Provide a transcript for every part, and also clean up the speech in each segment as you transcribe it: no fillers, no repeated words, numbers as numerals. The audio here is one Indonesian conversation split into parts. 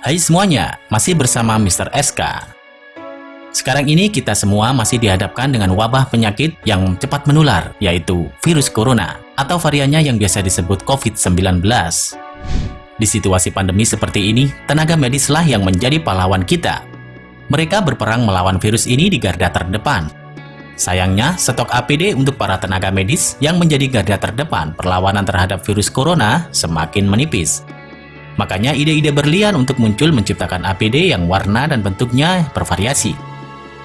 Hai semuanya, masih bersama Mr. SK. Sekarang ini kita semua masih dihadapkan dengan wabah penyakit yang cepat menular, yaitu virus corona atau variannya yang biasa disebut COVID-19. Di situasi pandemi seperti ini, tenaga medislah yang menjadi pahlawan kita. Mereka berperang melawan virus ini di garda terdepan. Sayangnya, stok APD untuk para tenaga medis yang menjadi garda terdepan perlawanan terhadap virus corona semakin menipis. Makanya ide-ide berlian untuk muncul menciptakan APD yang warna dan bentuknya bervariasi.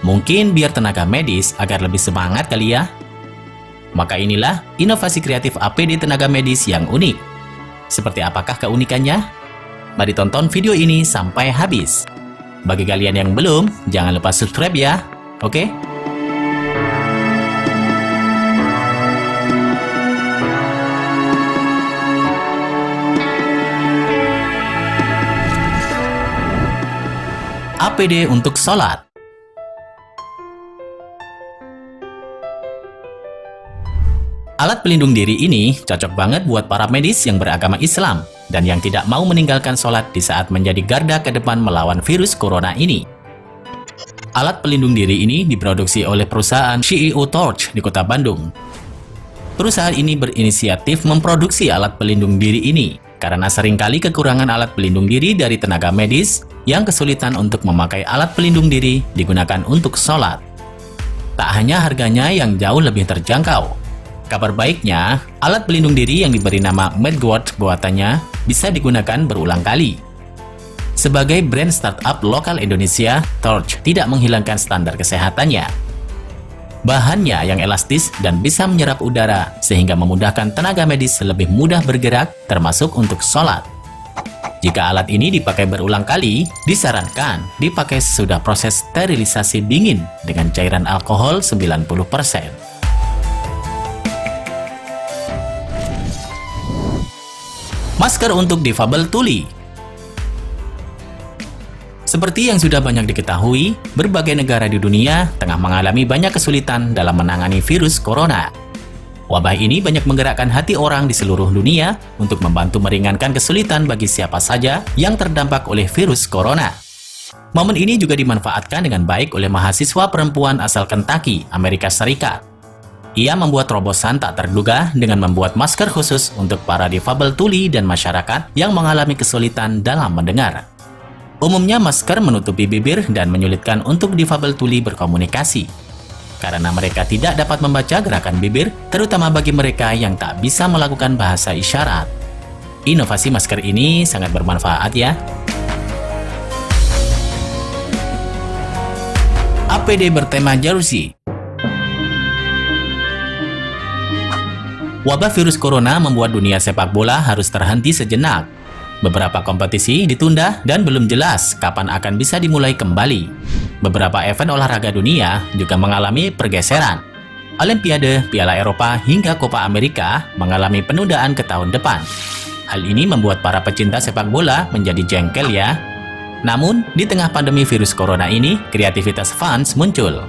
Mungkin biar tenaga medis agar lebih semangat kali ya. Maka inilah inovasi kreatif APD tenaga medis yang unik. Seperti apakah keunikannya? Mari tonton video ini sampai habis. Bagi kalian yang belum, jangan lupa subscribe ya. Oke? APD untuk sholat. Alat pelindung diri ini cocok banget buat para medis yang beragama Islam dan yang tidak mau meninggalkan sholat di saat menjadi garda ke depan melawan virus corona ini. Alat pelindung diri ini diproduksi oleh perusahaan CEO Torch di Kota Bandung. Perusahaan ini berinisiatif memproduksi alat pelindung diri ini karena seringkali kekurangan alat pelindung diri dari tenaga medis yang kesulitan untuk memakai alat pelindung diri digunakan untuk sholat. Tak hanya harganya yang jauh lebih terjangkau. Kabar baiknya, alat pelindung diri yang diberi nama MedGuard buatannya bisa digunakan berulang kali. Sebagai brand startup lokal Indonesia, Torch tidak menghilangkan standar kesehatannya. Bahannya yang elastis dan bisa menyerap udara sehingga memudahkan tenaga medis lebih mudah bergerak termasuk untuk sholat. Jika alat ini dipakai berulang kali, disarankan dipakai sesudah proses sterilisasi dingin dengan cairan alkohol 90%. Masker untuk difabel tuli. Seperti yang sudah banyak diketahui, berbagai negara di dunia tengah mengalami banyak kesulitan dalam menangani virus corona. Wabah ini banyak menggerakkan hati orang di seluruh dunia untuk membantu meringankan kesulitan bagi siapa saja yang terdampak oleh virus corona. Momen ini juga dimanfaatkan dengan baik oleh mahasiswa perempuan asal Kentucky, Amerika Serikat. Ia membuat terobosan tak terduga dengan membuat masker khusus untuk para difabel tuli dan masyarakat yang mengalami kesulitan dalam mendengar. Umumnya masker menutupi bibir dan menyulitkan untuk difabel tuli berkomunikasi. Karena mereka tidak dapat membaca gerakan bibir, terutama bagi mereka yang tak bisa melakukan bahasa isyarat. Inovasi masker ini sangat bermanfaat ya. APD bertema jersey. Wabah virus corona membuat dunia sepak bola harus terhenti sejenak. Beberapa kompetisi ditunda dan belum jelas kapan akan bisa dimulai kembali. Beberapa event olahraga dunia juga mengalami pergeseran. Olimpiade, Piala Eropa, hingga Copa America mengalami penundaan ke tahun depan. Hal ini membuat para pecinta sepak bola menjadi jengkel ya. Namun, di tengah pandemi virus corona ini, kreativitas fans muncul.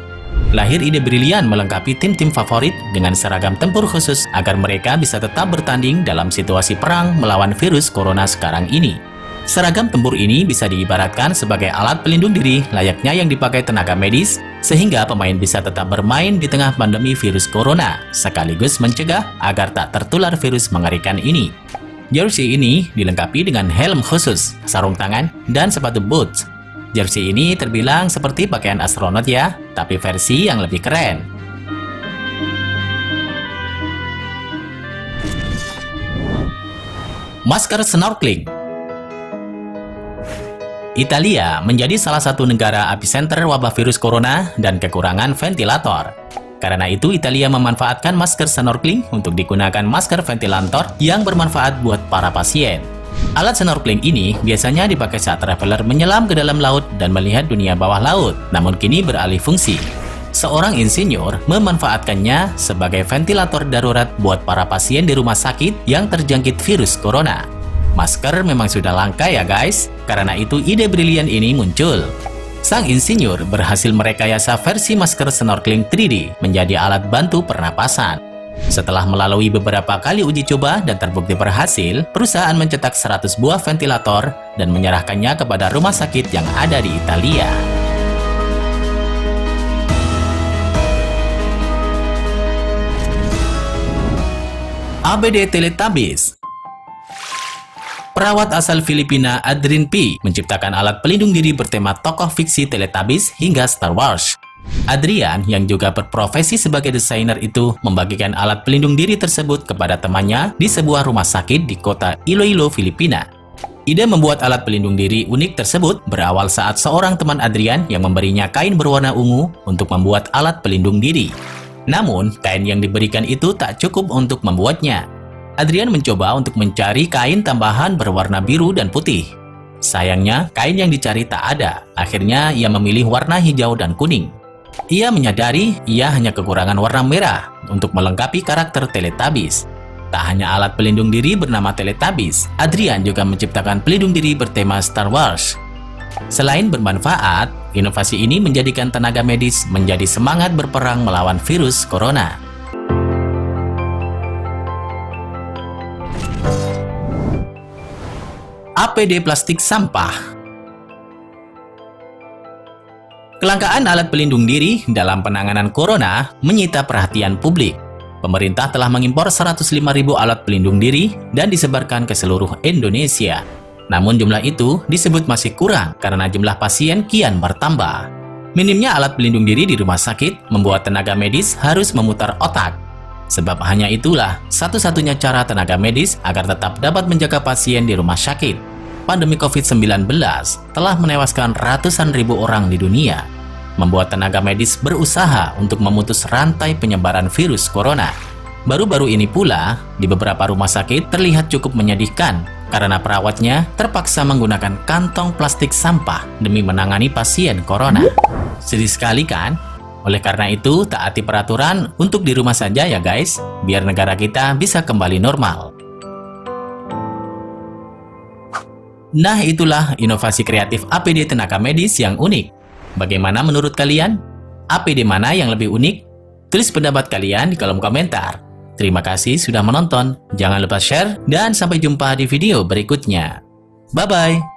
Lahir ide brilian melengkapi tim-tim favorit dengan seragam tempur khusus agar mereka bisa tetap bertanding dalam situasi perang melawan virus corona sekarang ini. Seragam tempur ini bisa diibaratkan sebagai alat pelindung diri layaknya yang dipakai tenaga medis, sehingga pemain bisa tetap bermain di tengah pandemi virus corona, sekaligus mencegah agar tak tertular virus mengerikan ini. Jersey ini dilengkapi dengan helm khusus, sarung tangan, dan sepatu boots. Jersey ini terbilang seperti pakaian astronot ya, tapi versi yang lebih keren. Masker snorkeling. Italia menjadi salah satu negara epicenter wabah virus corona dan kekurangan ventilator. Karena itu, Italia memanfaatkan masker snorkeling untuk digunakan masker ventilator yang bermanfaat buat para pasien. Alat snorkeling ini biasanya dipakai saat traveler menyelam ke dalam laut dan melihat dunia bawah laut, namun kini beralih fungsi. Seorang insinyur memanfaatkannya sebagai ventilator darurat buat para pasien di rumah sakit yang terjangkit virus corona. Masker memang sudah langka ya guys, karena itu ide brilian ini muncul. Sang insinyur berhasil merekayasa versi masker snorkeling 3D menjadi alat bantu pernapasan. Setelah melalui beberapa kali uji coba dan terbukti berhasil, perusahaan mencetak 100 buah ventilator dan menyerahkannya kepada rumah sakit yang ada di Italia. APD Teletubbies. Perawat asal Filipina Adrian P. menciptakan alat pelindung diri bertema tokoh fiksi Teletubbies hingga Star Wars. Adrian, yang juga berprofesi sebagai desainer itu, membagikan alat pelindung diri tersebut kepada temannya di sebuah rumah sakit di kota Iloilo, Filipina. Ide membuat alat pelindung diri unik tersebut berawal saat seorang teman Adrian yang memberinya kain berwarna ungu untuk membuat alat pelindung diri. Namun, kain yang diberikan itu tak cukup untuk membuatnya. Adrian mencoba untuk mencari kain tambahan berwarna biru dan putih. Sayangnya, kain yang dicari tak ada. Akhirnya, ia memilih warna hijau dan kuning. Ia menyadari ia hanya kekurangan warna merah untuk melengkapi karakter Teletubbies. Tak hanya alat pelindung diri bernama Teletubbies, Adrian juga menciptakan pelindung diri bertema Star Wars. Selain bermanfaat, inovasi ini menjadikan tenaga medis menjadi semangat berperang melawan virus corona. APD plastik sampah. Kelangkaan alat pelindung diri dalam penanganan corona menyita perhatian publik. Pemerintah telah mengimpor 105.000 alat pelindung diri dan disebarkan ke seluruh Indonesia. Namun jumlah itu disebut masih kurang karena jumlah pasien kian bertambah. Minimnya alat pelindung diri di rumah sakit membuat tenaga medis harus memutar otak. Sebab hanya itulah satu-satunya cara tenaga medis agar tetap dapat menjaga pasien di rumah sakit. Pandemi COVID-19 telah menewaskan ratusan ribu orang di dunia, membuat tenaga medis berusaha untuk memutus rantai penyebaran virus corona. Baru-baru ini pula, di beberapa rumah sakit terlihat cukup menyedihkan karena perawatnya terpaksa menggunakan kantong plastik sampah demi menangani pasien corona. Sedih sekali kan? Oleh karena itu, taati peraturan untuk di rumah saja ya guys, biar negara kita bisa kembali normal. Nah, itulah inovasi kreatif APD tenaga medis yang unik. Bagaimana menurut kalian? APD mana yang lebih unik? Tulis pendapat kalian di kolom komentar. Terima kasih sudah menonton. Jangan lupa share dan sampai jumpa di video berikutnya. Bye-bye.